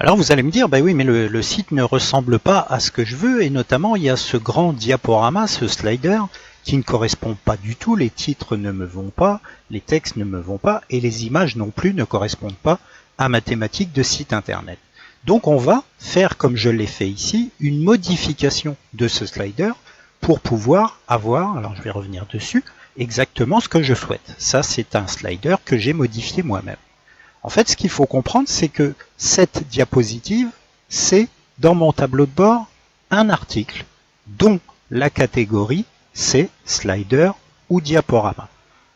Alors vous allez me dire, bah oui, mais le site ne ressemble pas à ce que je veux, et notamment il y a ce grand diaporama, ce slider, qui ne correspond pas du tout, les titres ne me vont pas, les textes ne me vont pas, et les images non plus ne correspondent pas à ma thématique de site internet. Donc on va faire, comme je l'ai fait ici, une modification de ce slider pour pouvoir avoir, alors je vais revenir dessus, exactement ce que je souhaite. Ça c'est un slider que j'ai modifié moi-même. En fait, ce qu'il faut comprendre, c'est que cette diapositive, c'est dans mon tableau de bord un article dont la catégorie, c'est slider ou diaporama.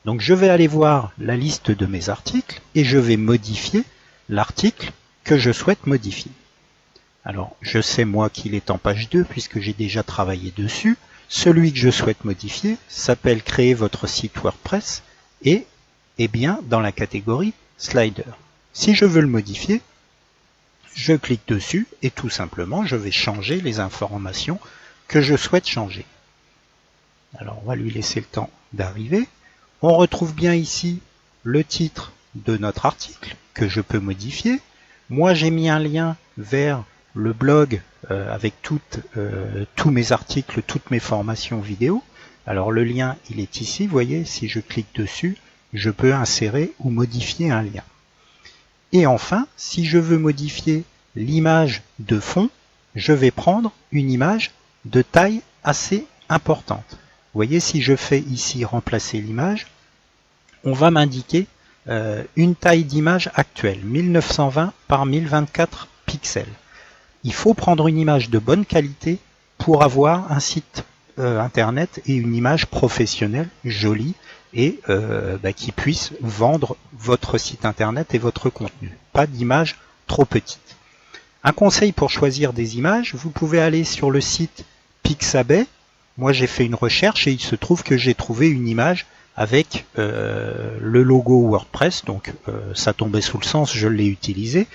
Donc je vais aller voir la liste de mes articles et je vais modifier l'article que je souhaite modifier. Alors je sais moi qu'il est en page 2 puisque j'ai déjà travaillé dessus. Celui que je souhaite modifier s'appelle créer votre site WordPress et est bien dans la catégorie slider. Si je veux le modifier, je clique dessus et tout simplement je vais changer les informations que je souhaite changer. Alors on va lui laisser le temps d'arriver. On retrouve bien ici le titre de notre article que je peux modifier. Moi j'ai mis un lien vers le blog avec tous mes articles, toutes mes formations vidéo. Alors le lien il est ici, vous voyez, si je clique dessus, je peux insérer ou modifier un lien. Et enfin, si je veux modifier l'image de fond, je vais prendre une image de taille assez importante. Vous voyez, si je fais ici remplacer l'image, on va m'indiquer une taille d'image actuelle, 1920 par 1024 pixels. Il faut prendre une image de bonne qualité pour avoir un site internet et une image professionnelle, jolie, et qui puisse vendre votre site internet et votre contenu. Pas d'image trop petite. Un conseil pour choisir des images, vous pouvez aller sur le site Pixabay. Moi j'ai fait une recherche et il se trouve que j'ai trouvé une image avec le logo WordPress, donc ça tombait sous le sens, je l'ai utilisé.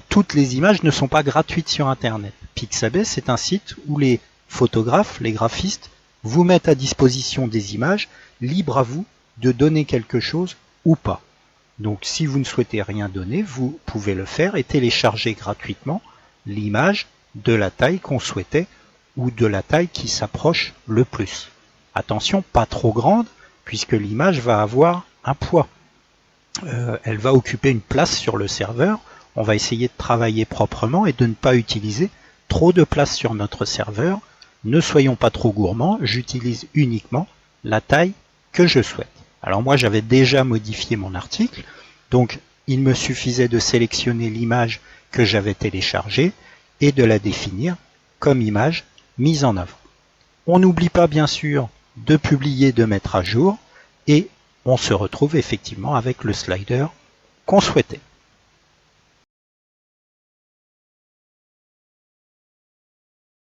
Toutes les images ne sont pas gratuites sur internet. Pixabay, c'est un site où les photographes, les graphistes, vous mettent à disposition des images, libre à vous de donner quelque chose ou pas. Donc si vous ne souhaitez rien donner, vous pouvez le faire et télécharger gratuitement l'image de la taille qu'on souhaitait ou de la taille qui s'approche le plus. Attention, pas trop grande, puisque l'image va avoir un poids. Elle va occuper une place sur le serveur. On va essayer de travailler proprement et de ne pas utiliser trop de place sur notre serveur. Ne soyons pas trop gourmands, j'utilise uniquement la taille que je souhaite. Alors moi j'avais déjà modifié mon article, donc il me suffisait de sélectionner l'image que j'avais téléchargée et de la définir comme image mise en avant. On n'oublie pas bien sûr de publier, de mettre à jour, et on se retrouve effectivement avec le slider qu'on souhaitait.